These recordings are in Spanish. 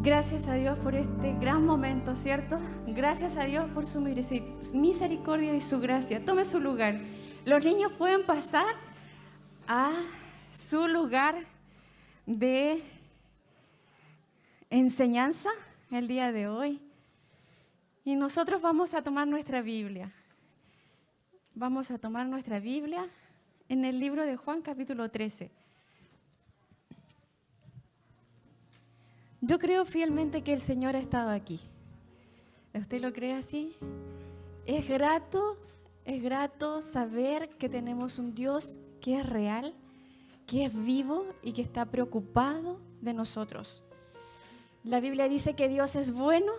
Gracias a Dios por este gran momento, ¿cierto? Gracias a Dios por su misericordia y su gracia. Tome su lugar. Los niños pueden pasar a su lugar de enseñanza el día de hoy. Y nosotros vamos a tomar nuestra Biblia. Vamos a tomar nuestra Biblia en el libro de Juan, capítulo 13. Yo creo fielmente que el Señor ha estado aquí. ¿Usted lo cree así? Es grato saber que tenemos un Dios que es real, que es vivo y que está preocupado de nosotros. La Biblia dice que Dios es bueno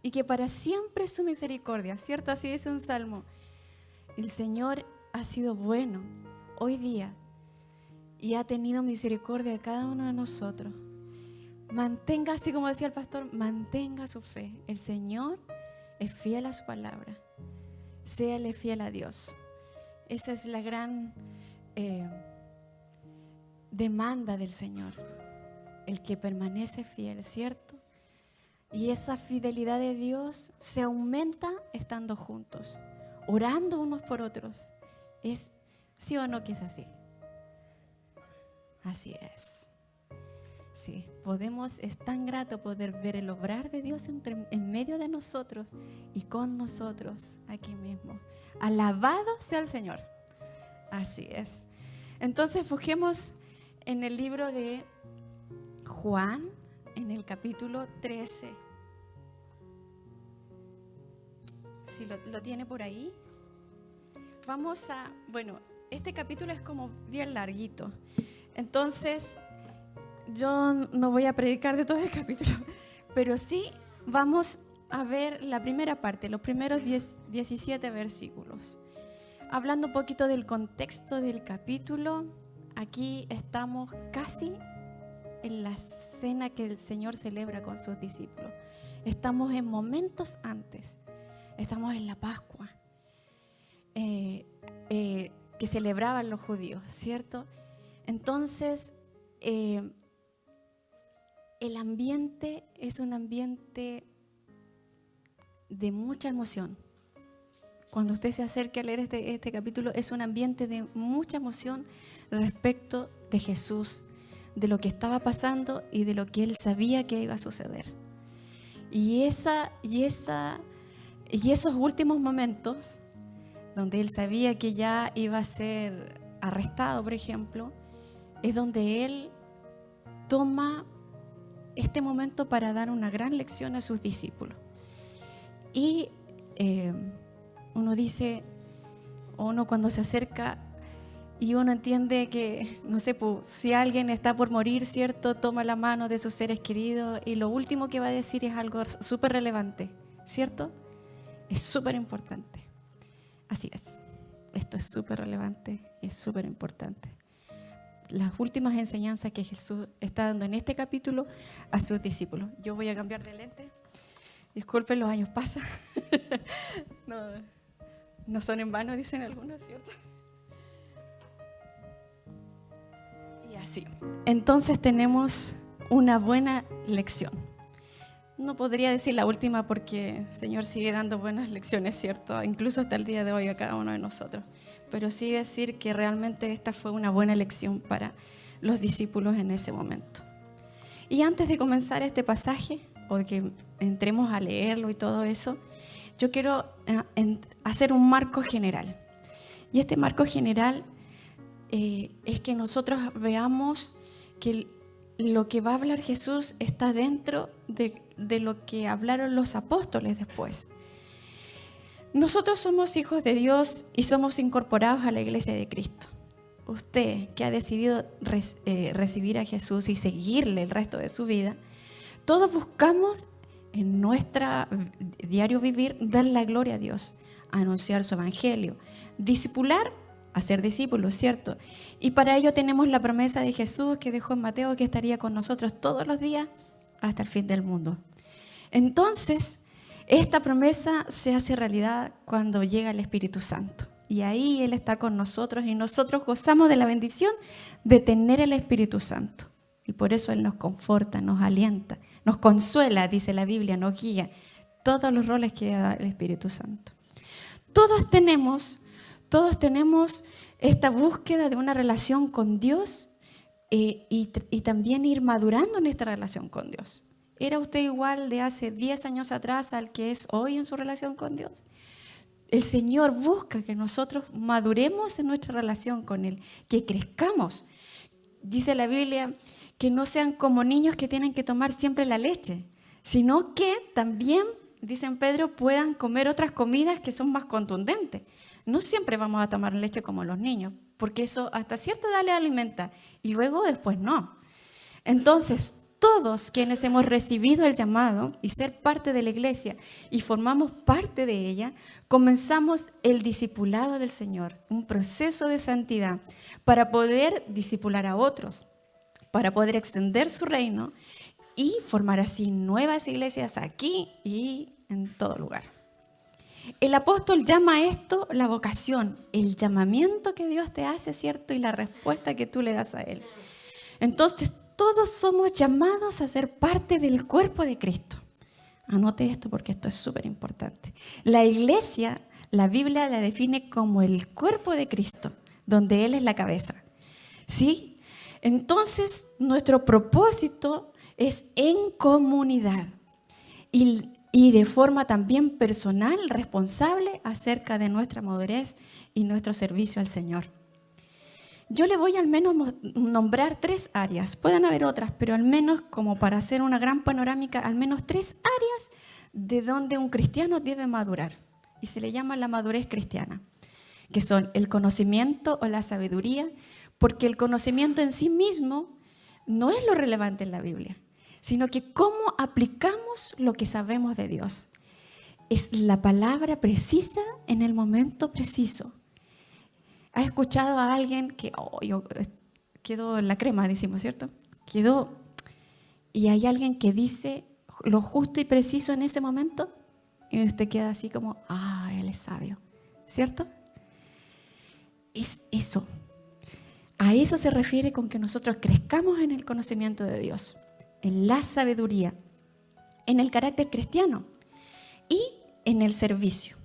y que para siempre es su misericordia, ¿cierto? Así dice un salmo. El Señor ha sido bueno hoy día y ha tenido misericordia de cada uno de nosotros. Mantenga, así como decía el pastor, mantenga su fe. El Señor es fiel a su palabra. Séale fiel a Dios. Esa es la gran demanda del Señor. El que permanece fiel, ¿cierto? Y esa fidelidad de Dios se aumenta estando juntos, orando unos por otros. ¿Es sí o no que es así? Así es. Sí, es tan grato poder ver el obrar de Dios en medio de nosotros y con nosotros aquí mismo. Alabado sea el Señor. Así es. Entonces busquemos en el libro de Juan, en el capítulo 13. Si lo tiene por ahí. Este capítulo es como bien larguito. Entonces, yo no voy a predicar de todo el capítulo, pero sí vamos a ver la primera parte, los primeros 17 versículos. Hablando un poquito del contexto del capítulo, aquí estamos casi en la cena que el Señor celebra con sus discípulos. Estamos en momentos antes, estamos en la Pascua que celebraban los judíos, ¿cierto? Entonces, el ambiente es un ambiente de mucha emoción. Cuando usted se acerque a leer este capítulo, es un ambiente de mucha emoción respecto de Jesús, de lo que estaba pasando y de lo que él sabía que iba a suceder. Y esos últimos momentos, donde él sabía que ya iba a ser arrestado, por ejemplo, es donde él toma este momento para dar una gran lección a sus discípulos. Y uno cuando se acerca y uno entiende que, no sé, si alguien está por morir, ¿cierto? Toma la mano de sus seres queridos y lo último que va a decir es algo súper relevante, ¿cierto? Es súper importante. Así es. Esto es súper relevante y es súper importante. Las últimas enseñanzas que Jesús está dando en este capítulo a sus discípulos. Yo voy a cambiar de lente. Disculpen, los años pasan. No son en vano, dicen algunos, ¿cierto? Y así. Entonces tenemos una buena lección. No podría decir la última porque el Señor sigue dando buenas lecciones, ¿cierto? Incluso hasta el día de hoy a cada uno de nosotros. Pero sí decir que realmente esta fue una buena lección para los discípulos en ese momento. Y antes de comenzar este pasaje, o de que entremos a leerlo y todo eso, yo quiero hacer un marco general. Y este marco general es que nosotros veamos que lo que va a hablar Jesús está dentro de lo que hablaron los apóstoles después. Nosotros somos hijos de Dios y somos incorporados a la iglesia de Cristo. Usted que ha decidido recibir a Jesús y seguirle el resto de su vida, todos buscamos en nuestro diario vivir dar la gloria a Dios, anunciar su evangelio, discipular, hacer discípulos, ¿cierto? Y para ello tenemos la promesa de Jesús que dejó en Mateo, que estaría con nosotros todos los días hasta el fin del mundo. Entonces, esta promesa se hace realidad cuando llega el Espíritu Santo. Y ahí Él está con nosotros y nosotros gozamos de la bendición de tener el Espíritu Santo. Y por eso Él nos conforta, nos alienta, nos consuela, dice la Biblia, nos guía. Todos los roles que da el Espíritu Santo. Todos tenemos esta búsqueda de una relación con Dios y también ir madurando en esta relación con Dios. ¿Era usted igual de hace 10 años atrás al que es hoy en su relación con Dios? El Señor busca que nosotros maduremos en nuestra relación con Él, que crezcamos. Dice la Biblia que no sean como niños que tienen que tomar siempre la leche, sino que también, dice Pedro, puedan comer otras comidas que son más contundentes. No siempre vamos a tomar leche como los niños, porque eso hasta cierta edad les alimenta y luego después no. Entonces, todos quienes hemos recibido el llamado y ser parte de la iglesia y formamos parte de ella, comenzamos el discipulado del Señor, un proceso de santidad para poder discipular a otros, para poder extender su reino y formar así nuevas iglesias aquí y en todo lugar. El apóstol llama a esto la vocación, el llamamiento que Dios te hace, ¿cierto? Y la respuesta que tú le das a Él. Entonces, todos somos llamados a ser parte del cuerpo de Cristo. Anote esto porque esto es súper importante. La iglesia, la Biblia la define como el cuerpo de Cristo, donde Él es la cabeza. ¿Sí? Entonces, nuestro propósito es en comunidad y de forma también personal, responsable acerca de nuestra madurez y nuestro servicio al Señor. Yo le voy al menos nombrar 3 áreas, pueden haber otras, pero al menos como para hacer una gran panorámica, al menos 3 áreas de donde un cristiano debe madurar. Y se le llama la madurez cristiana, que son el conocimiento o la sabiduría, porque el conocimiento en sí mismo no es lo relevante en la Biblia, sino que cómo aplicamos lo que sabemos de Dios. Es la palabra precisa en el momento preciso. ¿Has escuchado a alguien que quedó en la crema, decimos, ¿cierto? Quedó, y hay alguien que dice lo justo y preciso en ese momento, y usted queda así como, él es sabio, ¿cierto? Es eso. A eso se refiere con que nosotros crezcamos en el conocimiento de Dios, en la sabiduría, en el carácter cristiano y en el servicio.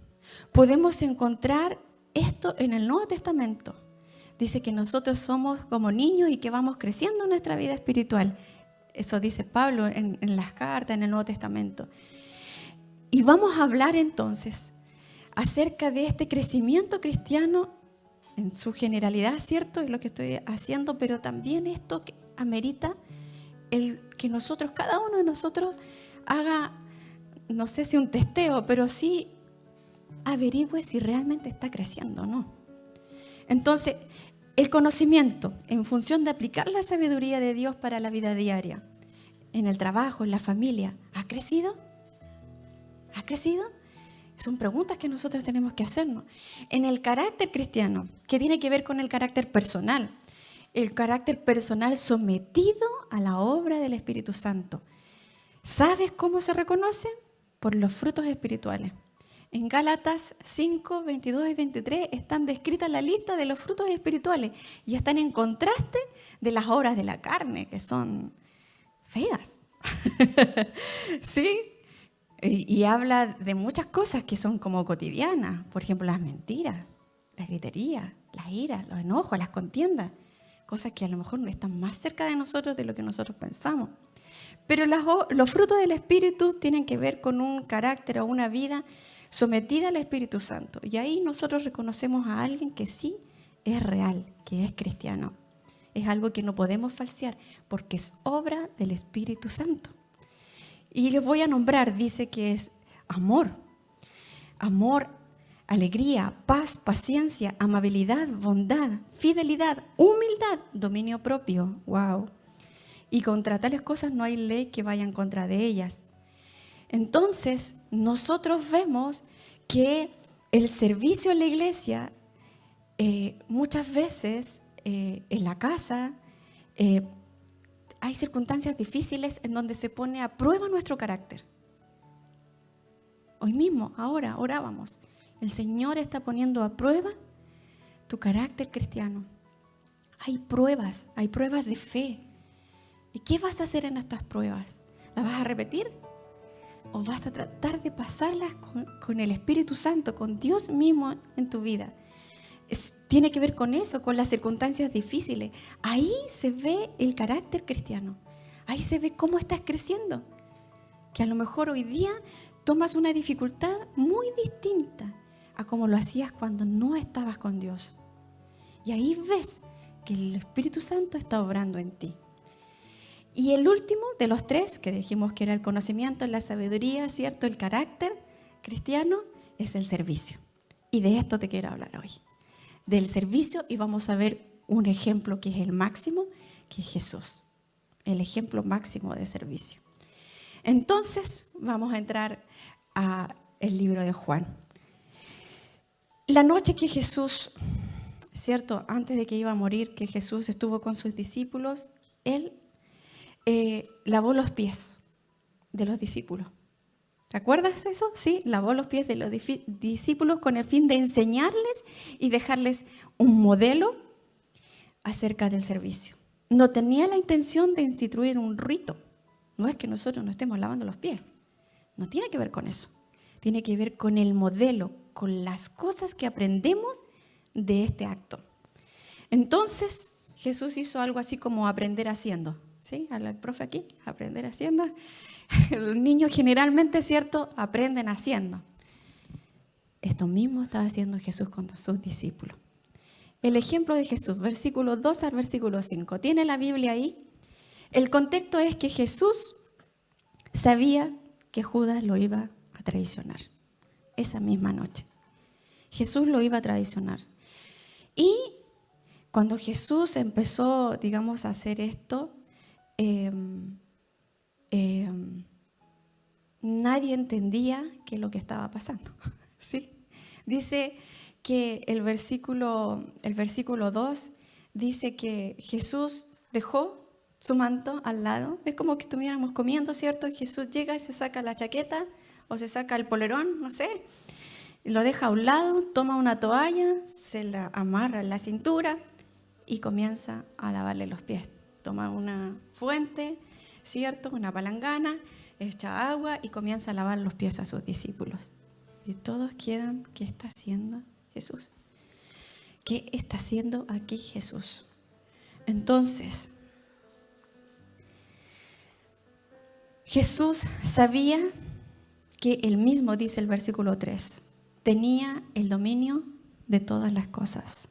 Podemos encontrar esto en el Nuevo Testamento. Dice que nosotros somos como niños y que vamos creciendo en nuestra vida espiritual. Eso dice Pablo en las cartas, en el Nuevo Testamento. Y vamos a hablar entonces acerca de este crecimiento cristiano en su generalidad, ¿cierto? Es lo que estoy haciendo, pero también esto amerita el que nosotros, cada uno de nosotros haga, no sé si un testeo, pero sí averigüe si realmente está creciendo o no. Entonces, el conocimiento en función de aplicar la sabiduría de Dios para la vida diaria, en el trabajo, en la familia, ¿ha crecido? ¿Ha crecido? Son preguntas que nosotros tenemos que hacernos. En el carácter cristiano, que tiene que ver con el carácter personal, el carácter personal sometido a la obra del Espíritu Santo. ¿Sabes cómo se reconoce? Por los frutos espirituales. En Gálatas 5, 22 y 23 están descritas la lista de los frutos espirituales y están en contraste de las obras de la carne, que son feas. ¿Sí? Y habla de muchas cosas que son como cotidianas. Por ejemplo, las mentiras, la gritería, la ira, los enojos, las contiendas. Cosas que a lo mejor no están más cerca de nosotros de lo que nosotros pensamos. Pero los frutos del Espíritu tienen que ver con un carácter o una vida sometida al Espíritu Santo. Y ahí nosotros reconocemos a alguien que sí es real, que es cristiano. Es algo que no podemos falsear porque es obra del Espíritu Santo. Y les voy a nombrar, dice que es amor, alegría, paz, paciencia, amabilidad, bondad, fidelidad, humildad, dominio propio. ¡Wow! Y contra tales cosas no hay ley que vaya en contra de ellas. Entonces, nosotros vemos que el servicio en la iglesia, muchas veces en la casa, hay circunstancias difíciles en donde se pone a prueba nuestro carácter. Hoy mismo, ahora, orábamos. El Señor está poniendo a prueba tu carácter cristiano. Hay pruebas de fe. ¿Y qué vas a hacer en estas pruebas? ¿Las vas a repetir? ¿O vas a tratar de pasarlas con el Espíritu Santo, con Dios mismo en tu vida? Tiene que ver con eso, con las circunstancias difíciles. Ahí se ve el carácter cristiano. Ahí se ve cómo estás creciendo. Que a lo mejor hoy día tomas una dificultad muy distinta a como lo hacías cuando no estabas con Dios. Y ahí ves que el Espíritu Santo está obrando en ti. Y el último de los tres, que dijimos que era el conocimiento, la sabiduría, ¿cierto? El carácter cristiano, es el servicio. Y de esto te quiero hablar hoy. Del servicio, y vamos a ver un ejemplo que es el máximo, que es Jesús. El ejemplo máximo de servicio. Entonces, vamos a entrar al libro de Juan. La noche que Jesús, ¿cierto? Antes de que iba a morir, que Jesús estuvo con sus discípulos, Él lavó los pies de los discípulos. ¿Te acuerdas de eso? Sí, lavó los pies de los discípulos con el fin de enseñarles y dejarles un modelo acerca del servicio. No tenía la intención de instituir un rito. No es que nosotros nos estemos lavando los pies. No tiene que ver con eso. Tiene que ver con el modelo, con las cosas que aprendemos de este acto. Entonces, Jesús hizo algo así como aprender haciendo. ¿Sí? Habla el profe aquí, aprender haciendo. Los niños generalmente, ¿cierto?, aprenden haciendo. Esto mismo estaba haciendo Jesús con sus discípulos. El ejemplo de Jesús, versículo 2 al versículo 5. ¿Tiene la Biblia ahí? El contexto es que Jesús sabía que Judas lo iba a traicionar esa misma noche. Jesús lo iba a traicionar. Y cuando Jesús empezó, digamos, a hacer esto, nadie entendía qué es lo que estaba pasando. ¿Sí? Dice que el versículo 2 dice que Jesús dejó su manto al lado. Es como que estuviéramos comiendo, ¿cierto? Jesús llega y se saca la chaqueta o se saca el polerón, no sé, lo deja a un lado, toma una toalla, se la amarra en la cintura y comienza a lavarle los pies. Toma una fuente, ¿cierto? Una palangana, echa agua y comienza a lavar los pies a sus discípulos. Y todos quedan, ¿qué está haciendo Jesús? ¿Qué está haciendo aquí Jesús? Entonces, Jesús sabía que él mismo, dice el versículo 3, tenía el dominio de todas las cosas,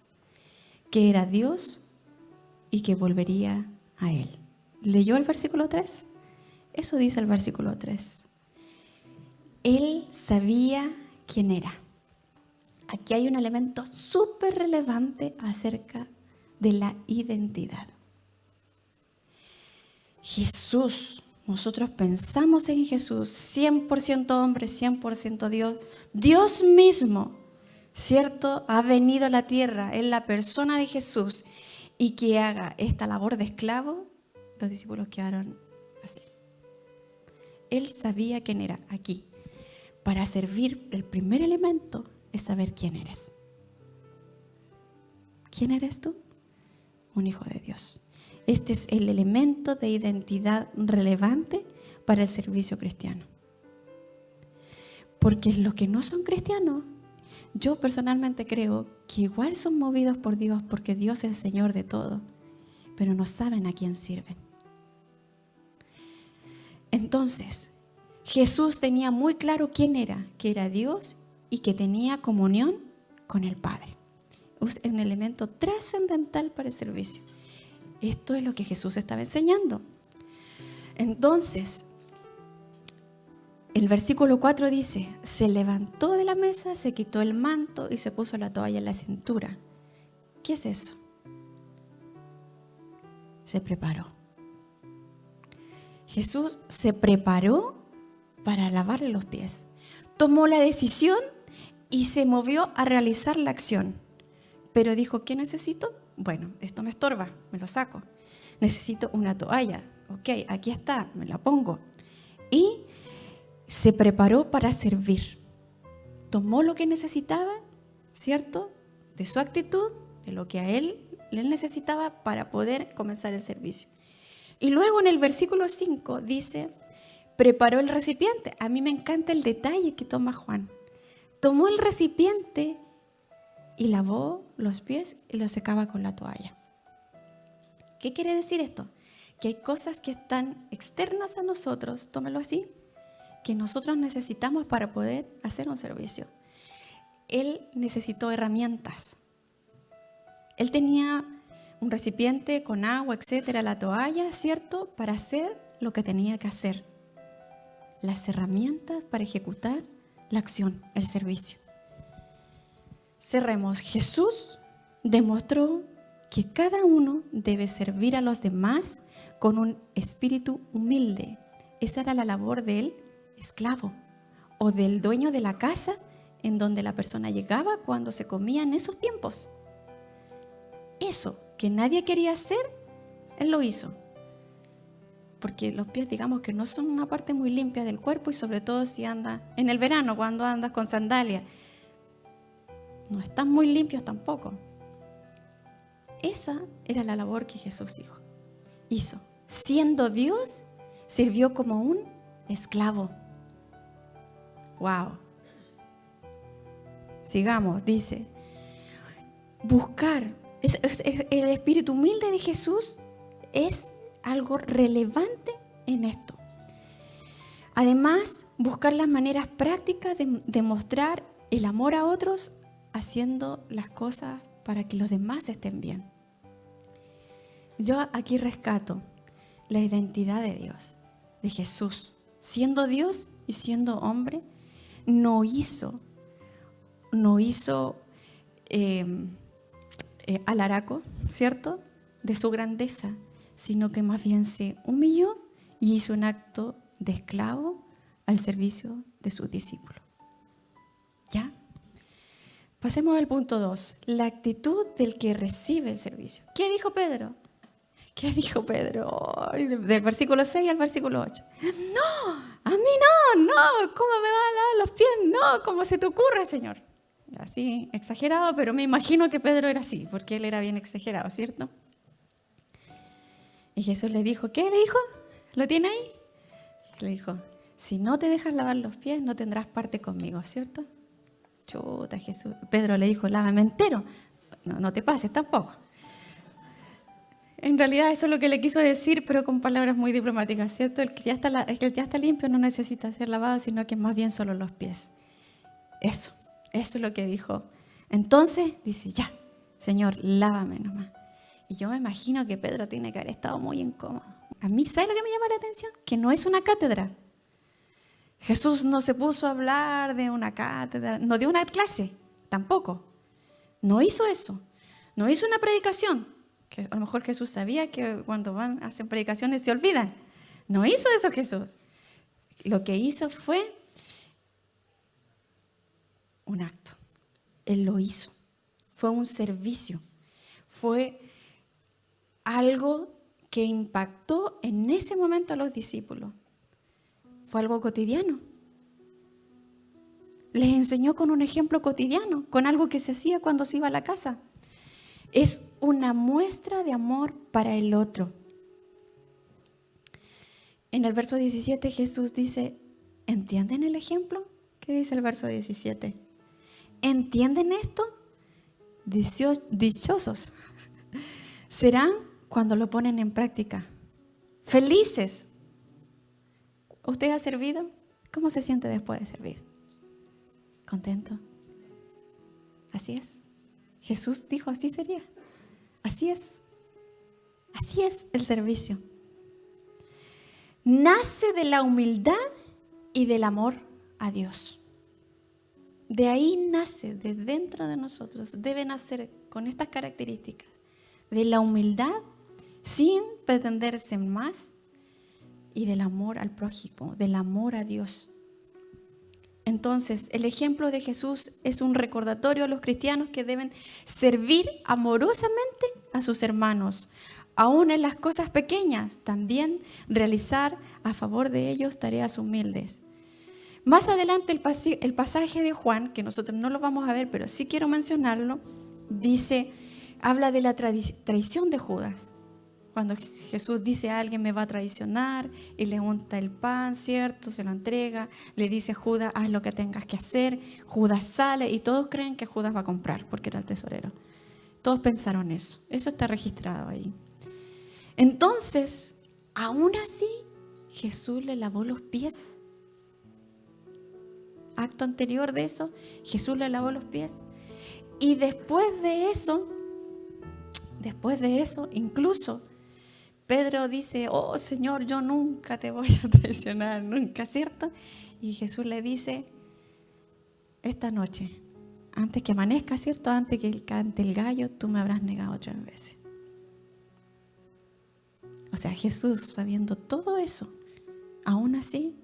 que era Dios y que volvería a Él. ¿Leyó el versículo 3? Eso dice el versículo 3. Él sabía quién era. Aquí hay un elemento súper relevante acerca de la identidad. Jesús, nosotros pensamos en Jesús, 100% hombre, 100% Dios. Dios mismo, ¿cierto?, ha venido a la tierra en la persona de Jesús, y que haga esta labor de esclavo, los discípulos quedaron así. Él sabía quién era aquí. Para servir, el primer elemento es saber quién eres. ¿Quién eres tú? Un hijo de Dios. Este es el elemento de identidad relevante para el servicio cristiano. Porque los que no son cristianos, yo personalmente creo que igual son movidos por Dios porque Dios es el Señor de todo, pero no saben a quién sirven. Entonces, Jesús tenía muy claro quién era, que era Dios y que tenía comunión con el Padre. Es un elemento trascendental para el servicio. Esto es lo que Jesús estaba enseñando. Entonces, el versículo 4 dice, se levantó de la mesa, se quitó el manto y se puso la toalla en la cintura. ¿Qué es eso? Se preparó. Jesús se preparó para lavarle los pies. Tomó la decisión y se movió a realizar la acción. Pero dijo, ¿qué necesito? Bueno, esto me estorba, me lo saco. Necesito una toalla. Ok, aquí está, me la pongo. Y se preparó para servir. Tomó lo que necesitaba, ¿cierto?, de su actitud, de lo que a él le necesitaba para poder comenzar el servicio. Y luego en el versículo 5 dice, preparó el recipiente. A mí me encanta el detalle que toma Juan. Tomó el recipiente y lavó los pies y los secaba con la toalla. ¿Qué quiere decir esto? Que hay cosas que están externas a nosotros, tómelo así, que nosotros necesitamos para poder hacer un servicio. Él necesitó herramientas. Él tenía un recipiente con agua, etcétera, la toalla, ¿cierto? Para hacer lo que tenía que hacer. Las herramientas para ejecutar la acción, el servicio. Cerremos. Jesús demostró que cada uno debe servir a los demás con un espíritu humilde. Esa era la labor del esclavo o del dueño de la casa en donde la persona llegaba cuando se comía en esos tiempos. Eso que nadie quería hacer, él lo hizo. Porque los pies, digamos que no son una parte muy limpia del cuerpo, y sobre todo si anda en el verano, cuando andas con sandalias, no están muy limpios tampoco. Esa era la labor que Jesús hizo. Siendo Dios, sirvió como un esclavo. Wow. Sigamos, dice, buscar. El espíritu humilde de Jesús es algo relevante en esto. Además, buscar las maneras prácticas de mostrar el amor a otros haciendo las cosas para que los demás estén bien. Yo aquí rescato la identidad de Dios, de Jesús. Siendo Dios y siendo hombre, no hizo alaraco, ¿cierto?, de su grandeza, sino que más bien se humilló y hizo un acto de esclavo al servicio de sus discípulos. ¿Ya? Pasemos al punto 2, la actitud del que recibe el servicio. ¿Qué dijo Pedro? ¿Qué dijo Pedro? Del versículo 6 al versículo 8. No, a mí no, ¿cómo me va a lavar los pies? No, ¿cómo se te ocurre, Señor? Así, exagerado, pero me imagino que Pedro era así, porque él era bien exagerado, ¿cierto? Y Jesús le dijo, ¿qué le dijo? ¿Lo tiene ahí? Le dijo, si no te dejas lavar los pies, no tendrás parte conmigo, ¿cierto? Chuta, Jesús. Pedro le dijo, lávame entero. No te pases tampoco. En realidad eso es lo que le quiso decir, pero con palabras muy diplomáticas, ¿cierto? El que ya está limpio no necesita ser lavado, sino que más bien solo los pies. Eso es lo que dijo. Entonces dice, ya, Señor, lávame nomás. Y yo me imagino que Pedro tiene que haber estado muy incómodo. A mí, ¿sabe lo que me llama la atención? Que no es una cátedra. Jesús no se puso a hablar de una cátedra, no dio una clase, tampoco. No hizo eso. No hizo una predicación. Que a lo mejor Jesús sabía que cuando hacen predicaciones se olvidan. No hizo eso Jesús. Lo que hizo fue un acto. Él lo hizo. Fue un servicio. Fue algo que impactó en ese momento a los discípulos. Fue algo cotidiano. Les enseñó con un ejemplo cotidiano, con algo que se hacía cuando se iba a la casa. Es una muestra de amor para el otro. En el verso 17 Jesús dice, ¿entienden el ejemplo? ¿Qué dice el verso 17? ¿Entienden esto? Dichosos serán cuando lo ponen en práctica. Felices. ¿Usted ha servido? ¿Cómo se siente después de servir? ¿Contento? Así es. Jesús dijo, así sería. Así es. Así es el servicio. Nace de la humildad y del amor a Dios. De ahí nace, de dentro de nosotros, debe nacer con estas características. De la humildad, sin pretenderse más, y del amor al prójimo, del amor a Dios. Entonces, el ejemplo de Jesús es un recordatorio a los cristianos que deben servir amorosamente a sus hermanos, aún en las cosas pequeñas, también realizar a favor de ellos tareas humildes. Más adelante el pasaje de Juan, que nosotros no lo vamos a ver, pero sí quiero mencionarlo, habla de la traición de Judas. cuando Jesús dice a alguien me va a traicionar y le unta el pan, ¿cierto? Se lo entrega, le dice Judas, haz lo que tengas que hacer. Judas sale y todos creen que Judas va a comprar porque era el tesorero. Todos pensaron eso. Eso está registrado ahí. Entonces, aún así, Jesús le lavó los pies. Acto anterior de eso, Jesús le lavó los pies. Y después de eso, incluso Pedro dice, oh Señor, yo nunca te voy a traicionar, nunca, ¿cierto? Y Jesús le dice, esta noche, antes que amanezca, ¿cierto? Antes que cante el gallo, tú me habrás negado 3 veces. O sea, Jesús, sabiendo todo eso, aún así,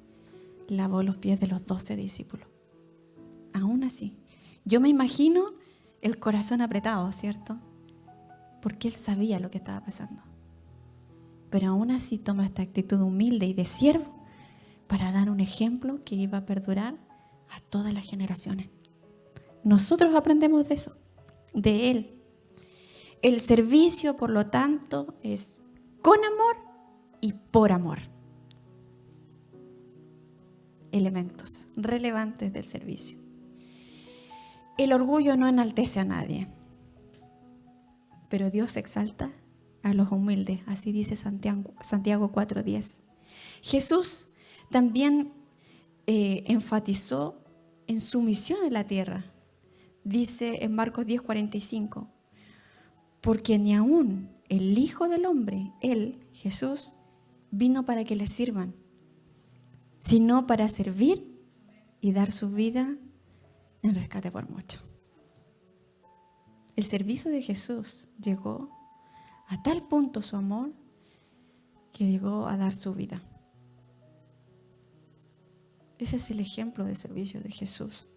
lavó los pies de los 12 discípulos. Aún así. Yo me imagino el corazón apretado, ¿cierto? Porque él sabía lo que estaba pasando. Pero aún así toma esta actitud humilde y de siervo para dar un ejemplo que iba a perdurar a todas las generaciones. Nosotros aprendemos de eso, de él. El servicio, por lo tanto, es con amor y por amor. Elementos relevantes del servicio. El orgullo no enaltece a nadie, pero Dios exalta a los humildes, así dice Santiago 4:10. Jesús también enfatizó en su misión en la tierra. Dice en Marcos 10:45, porque ni aún el Hijo del Hombre, Él, Jesús, vino para que le sirvan, sino para servir y dar su vida en rescate por muchos. El servicio de Jesús llegó a tal punto su amor que llegó a dar su vida. Ese es el ejemplo de servicio de Jesús.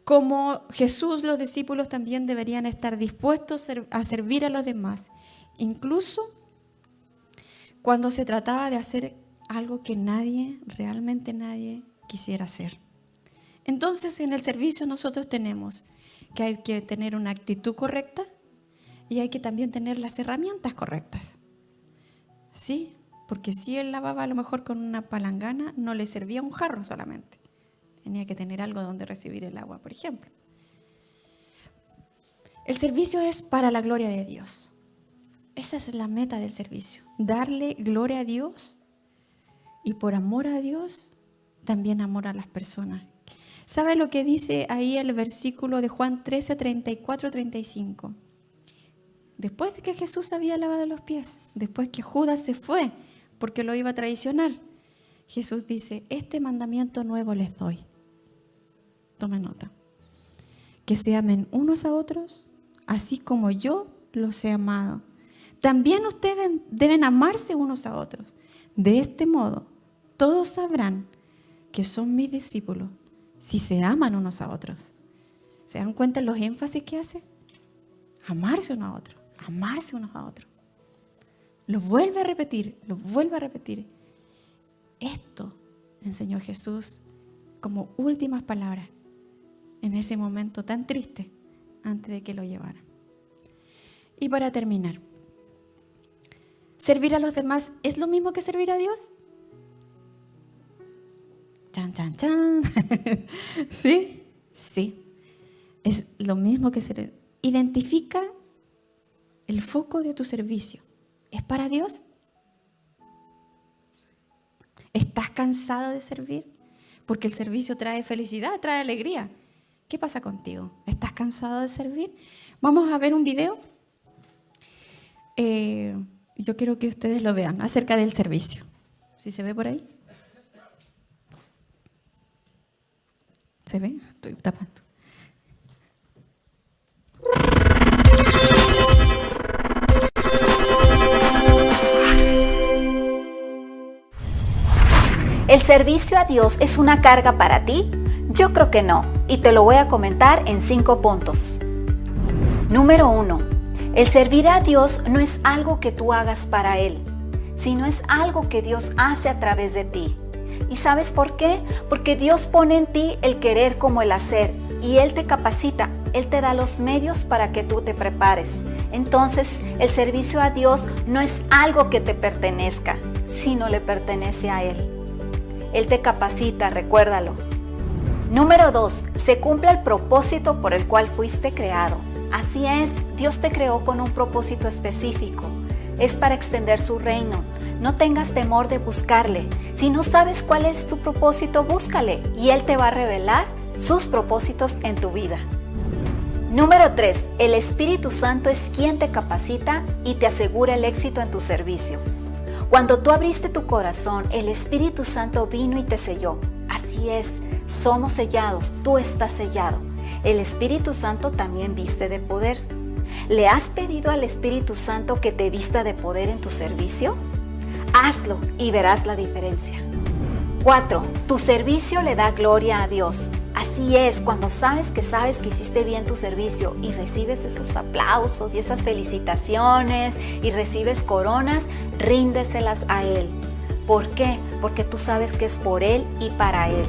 Como Jesús, los discípulos también deberían estar dispuestos a servir a los demás, incluso cuando se trataba de hacer algo que realmente nadie quisiera hacer. Entonces, en el servicio nosotros tenemos que hay que tener una actitud correcta y hay que también tener las herramientas correctas. ¿Sí? Porque si él lavaba a lo mejor con una palangana, no le servía un jarro solamente. Tenía que tener algo donde recibir el agua, por ejemplo. El servicio es para la gloria de Dios. Esa es la meta del servicio. Darle gloria a Dios y por amor a Dios, también amor a las personas. ¿Sabe lo que dice ahí el versículo de Juan 13, 34, 35? Después de que Jesús había lavado los pies, después que Judas se fue porque lo iba a traicionar, Jesús dice, este mandamiento nuevo les doy. Tome nota. Que se amen unos a otros, así como yo los he amado. También ustedes deben amarse unos a otros. De este modo, todos sabrán que son mis discípulos si se aman unos a otros. ¿Se dan cuenta los énfasis que hace? Amarse unos a otros, amarse unos a otros. Lo vuelve a repetir, lo vuelve a repetir. Esto enseñó Jesús como últimas palabras en ese momento tan triste antes de que lo llevaran. Y para terminar, ¿servir a los demás es lo mismo que servir a Dios? Chan, chan, chan. ¿Sí? Sí. Es lo mismo que servir. Identifica el foco de tu servicio. ¿Es para Dios? ¿Estás cansado de servir? Porque el servicio trae felicidad, trae alegría. ¿Qué pasa contigo? ¿Estás cansado de servir? Vamos a ver un video. Yo quiero que ustedes lo vean acerca del servicio. ¿Sí se ve por ahí? ¿Se ve? Estoy tapando. ¿El servicio a Dios es una carga para ti? Yo creo que no, y te lo voy a comentar en 5 puntos. Número 1. El servir a Dios no es algo que tú hagas para Él, sino es algo que Dios hace a través de ti. ¿Y sabes por qué? Porque Dios pone en ti el querer como el hacer, y Él te capacita Él te da los medios para que tú te prepares. Entonces, el servicio a Dios no es algo que te pertenezca, sino le pertenece a Él. Él te capacita, recuérdalo. Número 2. Se cumple el propósito por el cual fuiste creado. Así es, Dios te creó con un propósito específico. Es para extender su reino. No tengas temor de buscarle. Si no sabes cuál es tu propósito, búscale y Él te va a revelar sus propósitos en tu vida. Número 3. El Espíritu Santo es quien te capacita y te asegura el éxito en tu servicio. Cuando tú abriste tu corazón, el Espíritu Santo vino y te selló. Así es, somos sellados, tú estás sellado. El Espíritu Santo también viste de poder. ¿Le has pedido al Espíritu Santo que te vista de poder en tu servicio? Hazlo y verás la diferencia. 4. Tu servicio le da gloria a Dios. Así es, cuando sabes que hiciste bien tu servicio y recibes esos aplausos y esas felicitaciones y recibes coronas, ríndeselas a Él. ¿Por qué? Porque tú sabes que es por Él y para Él.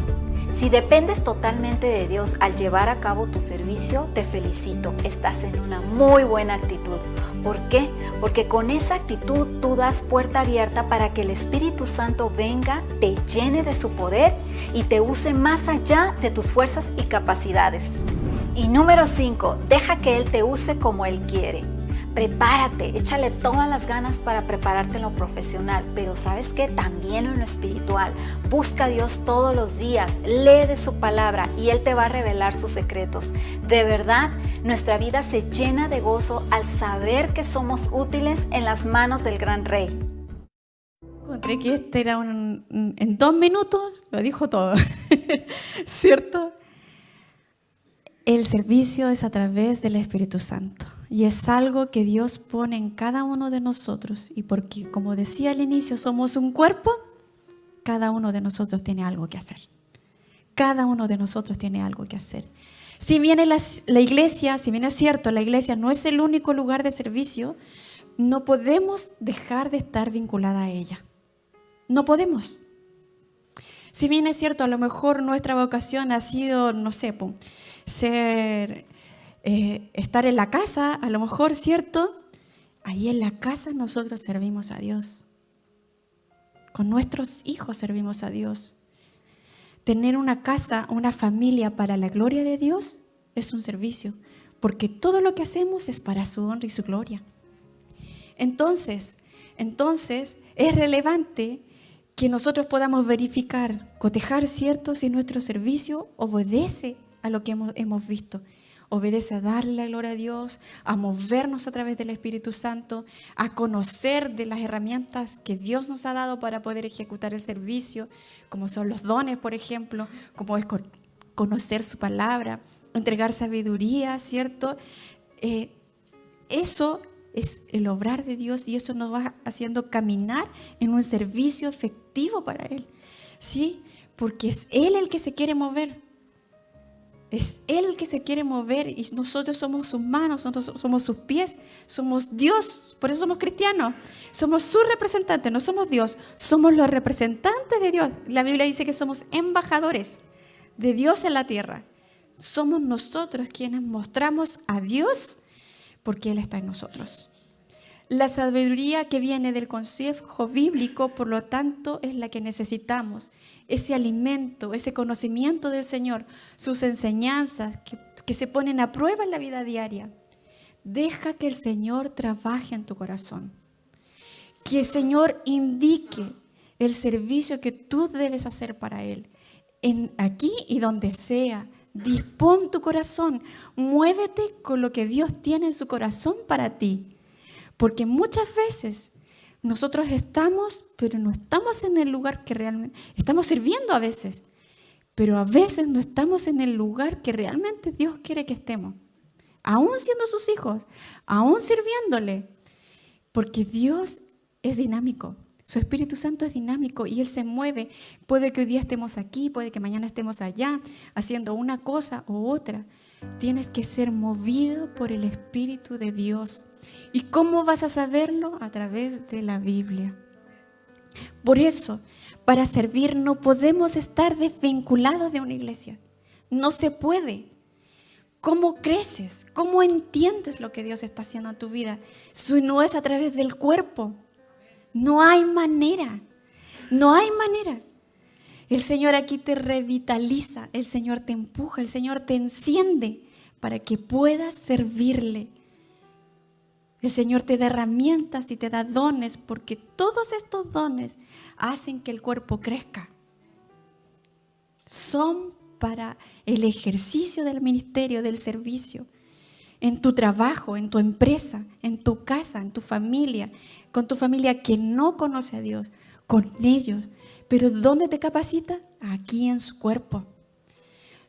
Si dependes totalmente de Dios al llevar a cabo tu servicio, te felicito, estás en una muy buena actitud. ¿Por qué? Porque con esa actitud tú das puerta abierta para que el Espíritu Santo venga, te llene de su poder y te use más allá de tus fuerzas y capacidades. Y número 5, deja que Él te use como Él quiere. Prepárate, échale todas las ganas para prepararte en lo profesional, pero ¿sabes qué? También en lo espiritual. Busca a Dios todos los días, lee de su palabra y Él te va a revelar sus secretos. De verdad, nuestra vida se llena de gozo al saber que somos útiles en las manos del gran Rey. Encontré que este era en 2 minutos, lo dijo todo, ¿cierto? El servicio es a través del Espíritu Santo. Y es algo que Dios pone en cada uno de nosotros. Y porque, como decía al inicio, somos un cuerpo, cada uno de nosotros tiene algo que hacer. Cada uno de nosotros tiene algo que hacer. Si bien la iglesia, si bien es cierto, la iglesia no es el único lugar de servicio, no podemos dejar de estar vinculada a ella. No podemos. Si bien es cierto, a lo mejor nuestra vocación ha sido, no sé, estar en la casa, a lo mejor, ¿cierto? Ahí en la casa nosotros servimos a Dios. Con nuestros hijos servimos a Dios. Tener una casa, una familia para la gloria de Dios es un servicio, porque todo lo que hacemos es para su honra y su gloria. Entonces es relevante que nosotros podamos verificar, cotejar, ¿cierto? Si nuestro servicio obedece a lo que hemos visto. Obedece a darle la gloria a Dios, a movernos a través del Espíritu Santo, a conocer de las herramientas que Dios nos ha dado para poder ejecutar el servicio, como son los dones, por ejemplo, como es conocer su palabra, entregar sabiduría, ¿cierto? Eso es el obrar de Dios y eso nos va haciendo caminar en un servicio efectivo para Él, ¿sí? Porque es Él el que se quiere mover. Es Él el que se quiere mover y nosotros somos sus manos, nosotros somos sus pies, somos Dios, por eso somos cristianos, somos sus representantes, no somos Dios, somos los representantes de Dios. La Biblia dice que somos embajadores de Dios en la tierra. Somos nosotros quienes mostramos a Dios porque Él está en nosotros. La sabiduría que viene del consejo bíblico, por lo tanto, es la que necesitamos. Ese alimento, ese conocimiento del Señor, sus enseñanzas que se ponen a prueba en la vida diaria. Deja que el Señor trabaje en tu corazón. Que el Señor indique el servicio que tú debes hacer para Él. Aquí y donde sea. Dispón tu corazón. Muévete con lo que Dios tiene en su corazón para ti. Porque muchas veces nosotros estamos, pero no estamos en el lugar que realmente, estamos sirviendo a veces, pero a veces no estamos en el lugar que realmente Dios quiere que estemos, aún siendo sus hijos, aún sirviéndole, porque Dios es dinámico, su Espíritu Santo es dinámico y Él se mueve. Puede que hoy día estemos aquí, puede que mañana estemos allá, haciendo una cosa u otra. Tienes que ser movido por el Espíritu de Dios. ¿Y cómo vas a saberlo? A través de la Biblia. Por eso, para servir no podemos estar desvinculados de una iglesia. No se puede. ¿Cómo creces? ¿Cómo entiendes lo que Dios está haciendo en tu vida? Si no es a través del cuerpo, no hay manera. No hay manera. El Señor aquí te revitaliza, el Señor te empuja, el Señor te enciende para que puedas servirle. El Señor te da herramientas y te da dones, porque todos estos dones hacen que el cuerpo crezca. Son para el ejercicio del ministerio, del servicio, en tu trabajo, en tu empresa, en tu casa, en tu familia, con tu familia que no conoce a Dios, con ellos. Pero ¿dónde te capacita? Aquí en su cuerpo.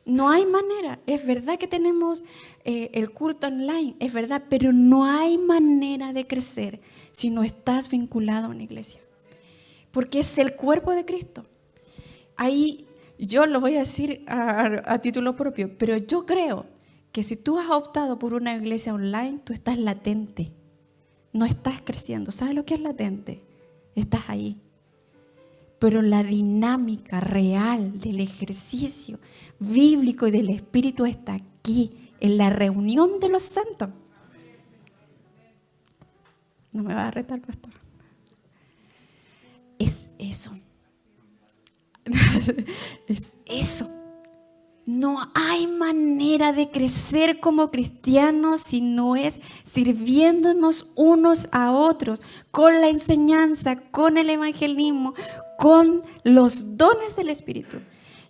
No hay manera. Es verdad que tenemos el culto online, es verdad, pero no hay manera de crecer si no estás vinculado a una iglesia. Porque es el cuerpo de Cristo. Ahí yo lo voy a decir a título propio, pero yo creo que si tú has optado por una iglesia online, tú estás latente. No estás creciendo. ¿Sabes lo que es latente? Estás ahí. Pero la dinámica real del ejercicio bíblico y del Espíritu está aquí, en la reunión de los santos. No me va a retar, pastor. Es eso. Es eso. No hay manera de crecer como cristianos si no es sirviéndonos unos a otros, con la enseñanza, con el evangelismo, con los dones del Espíritu.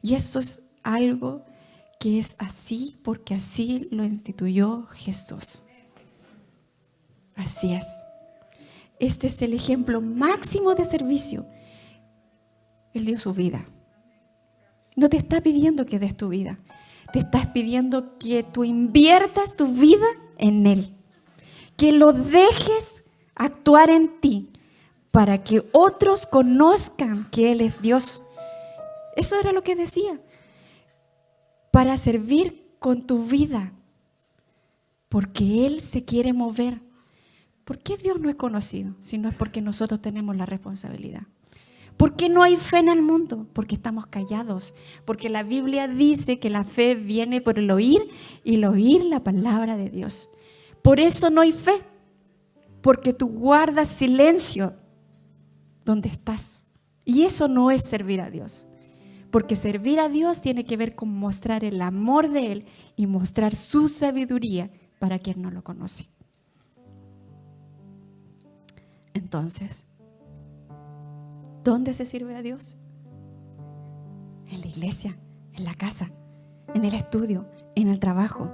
Y eso es algo que es así porque así lo instituyó Jesús. Así es. Este es el ejemplo máximo de servicio. Él dio su vida. No te está pidiendo que des tu vida. Te estás pidiendo que tú inviertas tu vida en Él. Que lo dejes actuar en ti para que otros conozcan que Él es Dios. Eso era lo que decía. Para servir con tu vida. Porque Él se quiere mover. ¿Por qué Dios no es conocido? Si no es porque nosotros tenemos la responsabilidad. ¿Por qué no hay fe en el mundo? Porque estamos callados. Porque la Biblia dice que la fe viene por el oír y el oír la palabra de Dios. Por eso no hay fe. Porque tú guardas silencio donde estás. Y eso no es servir a Dios. Porque servir a Dios tiene que ver con mostrar el amor de Él y mostrar su sabiduría para quien no lo conoce. Entonces, ¿dónde se sirve a Dios? En la iglesia, en la casa, en el estudio, en el trabajo,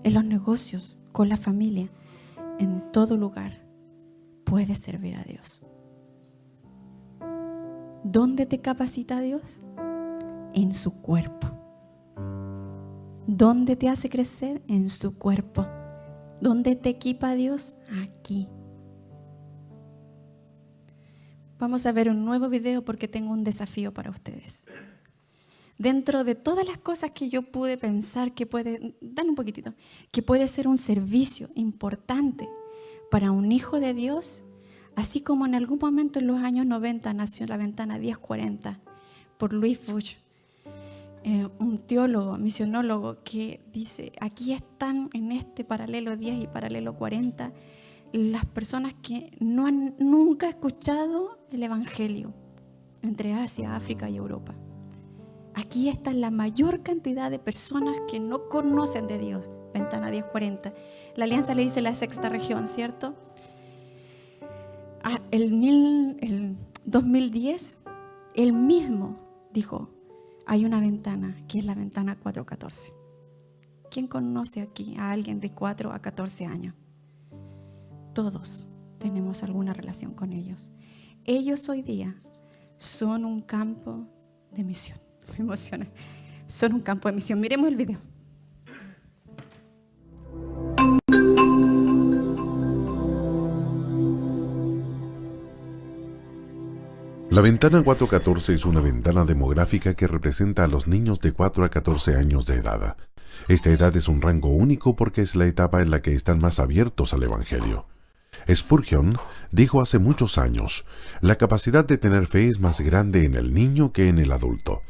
en los negocios, con la familia. En todo lugar puedes servir a Dios. ¿Dónde te capacita Dios? En su cuerpo. ¿Dónde te hace crecer? En su cuerpo. ¿Dónde te equipa Dios? Aquí. Vamos a ver un nuevo video porque tengo un desafío para ustedes. Dentro de todas las cosas que yo pude pensar que puede, dan un poquitito, que puede ser un servicio importante para un hijo de Dios, así como en algún momento en los años 90 nació La Ventana 1040 por Louis Bush, un teólogo, misionólogo, que dice, aquí están en este paralelo 10 y paralelo 40 las personas que no han nunca escuchado el Evangelio entre Asia, África y Europa. Aquí está la mayor cantidad de personas que no conocen de Dios. Ventana 1040. La alianza le dice la sexta región, ¿cierto? El 2010, él mismo dijo, hay una ventana que es la ventana 414. ¿Quién conoce aquí a alguien de 4 a 14 años? Todos tenemos alguna relación con ellos. Ellos hoy día son un campo de misión. Me emociona. Son un campo de misión. Miremos el video. La ventana 414 es una ventana demográfica que representa a los niños de 4 a 14 años de edad. Esta edad es un rango único porque es la etapa en la que están más abiertos al Evangelio. Spurgeon dijo hace muchos años, la capacidad de tener fe es más grande en el niño que en el adulto.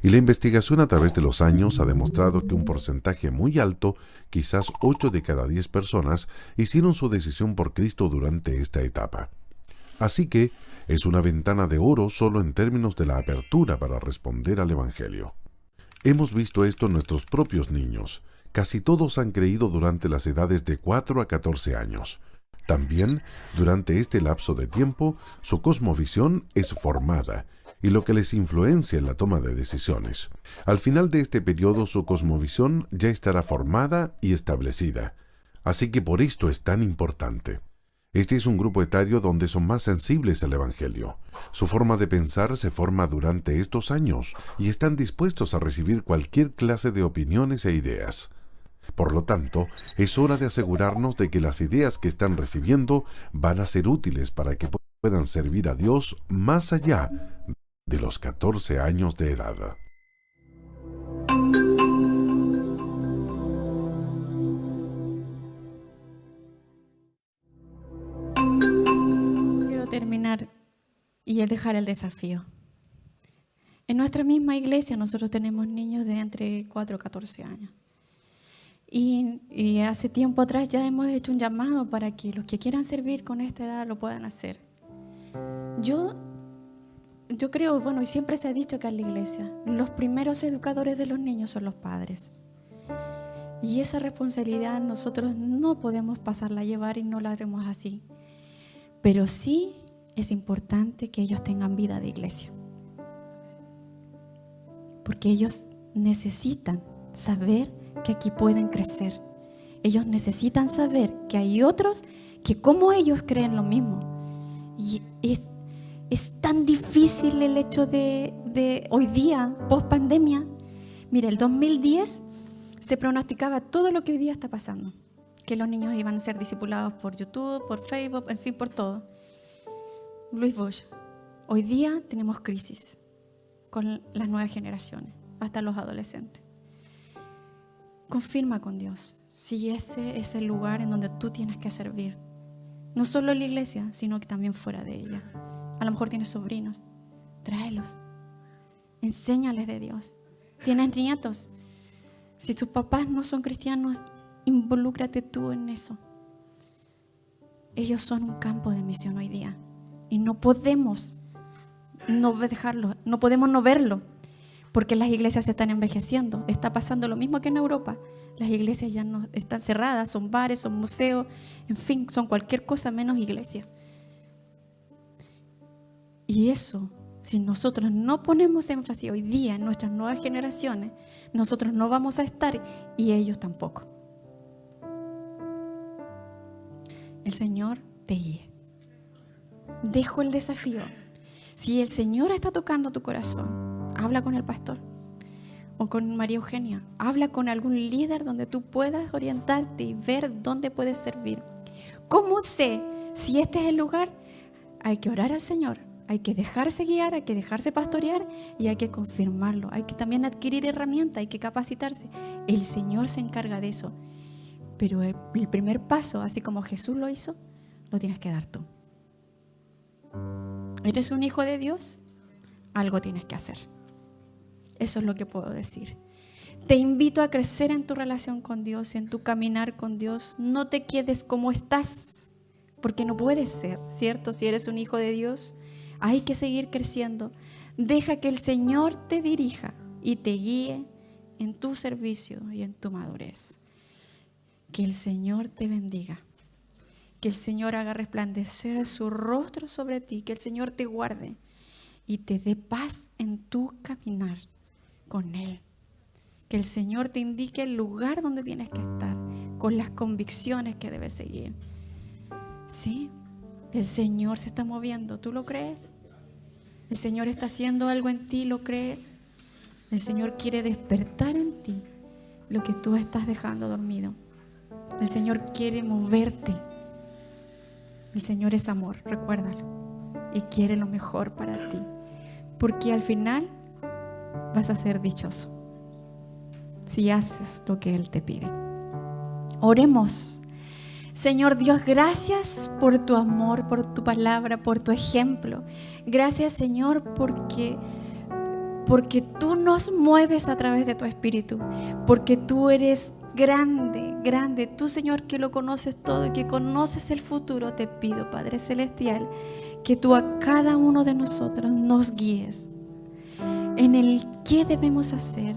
Y la investigación a través de los años ha demostrado que un porcentaje muy alto, quizás 8 de cada 10 personas, hicieron su decisión por Cristo durante esta etapa. Así que es una ventana de oro solo en términos de la apertura para responder al Evangelio. Hemos visto esto en nuestros propios niños. Casi todos han creído durante las edades de 4 a 14 años. También, durante este lapso de tiempo, su cosmovisión es formada y lo que les influencia en la toma de decisiones. Al final de este periodo, su cosmovisión ya estará formada y establecida. Así que por esto es tan importante. Este es un grupo etario donde son más sensibles al Evangelio. Su forma de pensar se forma durante estos años y están dispuestos a recibir cualquier clase de opiniones e ideas. Por lo tanto, es hora de asegurarnos de que las ideas que están recibiendo van a ser útiles para que puedan servir a Dios más allá de los 14 años de edad. Quiero terminar y dejar el desafío. En nuestra misma iglesia nosotros tenemos niños de entre 4 y 14 años. Y hace tiempo atrás ya hemos hecho un llamado para que los que quieran servir con esta edad lo puedan hacer. Yo creo, bueno, y siempre se ha dicho acá en la iglesia, los primeros educadores de los niños son los padres. Y esa responsabilidad nosotros no podemos pasarla a llevar y no la haremos así. Pero sí es importante que ellos tengan vida de iglesia. Porque ellos necesitan saber que aquí pueden crecer. Ellos necesitan saber que hay otros que como ellos creen lo mismo. Y es tan difícil el hecho de hoy día, post pandemia. Mira, el 2010 se pronosticaba todo lo que hoy día está pasando. Que los niños iban a ser discipulados por YouTube, por Facebook, en fin, por todo. Luis Bush, hoy día tenemos crisis con las nuevas generaciones, hasta los adolescentes. Confirma con Dios si ese es el lugar en donde tú tienes que servir. No solo en la iglesia, sino que también fuera de ella. A lo mejor tienes sobrinos, tráelos. Enséñales de Dios. Tienes nietos. Si tus papás no son cristianos, involúcrate tú en eso. Ellos son un campo de misión hoy día. Y no podemos no dejarlo, no podemos no verlo. Porque las iglesias se están envejeciendo. Está pasando lo mismo que en Europa. Las iglesias ya no están cerradas, son bares, son museos, en fin, son cualquier cosa menos iglesia. Y eso, si nosotros no ponemos énfasis hoy día en nuestras nuevas generaciones, nosotros no vamos a estar y ellos tampoco. El Señor te guíe. Dejo el desafío. Si el Señor está tocando tu corazón, habla con el pastor o con María Eugenia. Habla con algún líder donde tú puedas orientarte y ver dónde puedes servir. ¿Cómo sé si este es el lugar? Hay que orar al Señor, hay que dejarse guiar, hay que dejarse pastorear y hay que confirmarlo. Hay que también adquirir herramientas, hay que capacitarse. El Señor se encarga de eso. Pero el primer paso, así como Jesús lo hizo, lo tienes que dar tú. ¿Eres un hijo de Dios? Algo tienes que hacer. Eso es lo que puedo decir. Te invito a crecer en tu relación con Dios, en tu caminar con Dios. No te quedes como estás, porque no puedes ser, ¿cierto? Si eres un hijo de Dios, hay que seguir creciendo. Deja que el Señor te dirija y te guíe en tu servicio y en tu madurez. Que el Señor te bendiga. Que el Señor haga resplandecer su rostro sobre ti. Que el Señor te guarde y te dé paz en tu caminar con Él. Que el Señor te indique el lugar donde tienes que estar, con las convicciones que debes seguir. ¿Sí? El Señor se está moviendo. ¿Tú lo crees? El Señor está haciendo algo en ti. ¿Lo crees? El Señor quiere despertar en ti lo que tú estás dejando dormido. El Señor quiere moverte. El Señor es amor, recuérdalo. Y quiere lo mejor para ti. Porque al final vas a ser dichoso si haces lo que Él te pide. Oremos. Señor Dios, gracias por tu amor, por tu palabra, por tu ejemplo. Gracias, Señor, porque porque tú nos mueves a través de tu Espíritu, porque tú eres grande, grande. Tú, Señor, que lo conoces todo y que conoces el futuro, te pido, Padre Celestial, que tú a cada uno de nosotros nos guíes en el qué debemos hacer.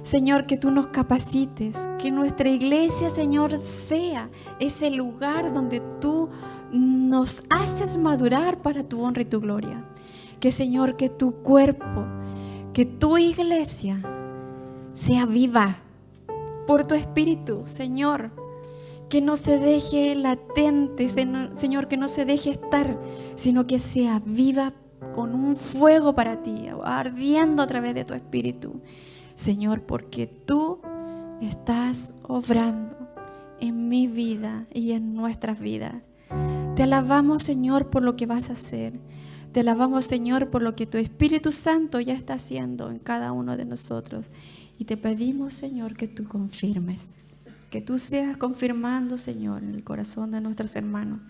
Señor, que tú nos capacites, que nuestra iglesia, Señor, sea ese lugar donde tú nos haces madurar para tu honra y tu gloria. Que, Señor, que tu cuerpo, que tu iglesia sea viva por tu Espíritu, Señor. Que no se deje latente, Señor, que no se deje estar, sino que sea viva con un fuego para ti, ardiendo a través de tu Espíritu. Señor, porque tú estás obrando en mi vida y en nuestras vidas. Te alabamos, Señor, por lo que vas a hacer. Te alabamos, Señor, por lo que tu Espíritu Santo ya está haciendo en cada uno de nosotros. Y te pedimos, Señor, que tú confirmes, que tú seas confirmando, Señor, en el corazón de nuestros hermanos,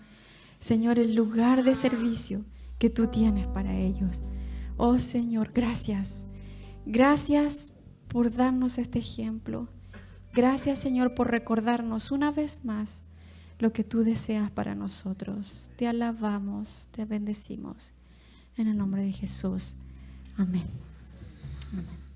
Señor, el lugar de servicio que tú tienes para ellos. Oh, Señor, gracias. Gracias por darnos este ejemplo. Gracias, Señor, por recordarnos una vez más lo que tú deseas para nosotros. Te alabamos, te bendecimos. En el nombre de Jesús. Amén. Amén.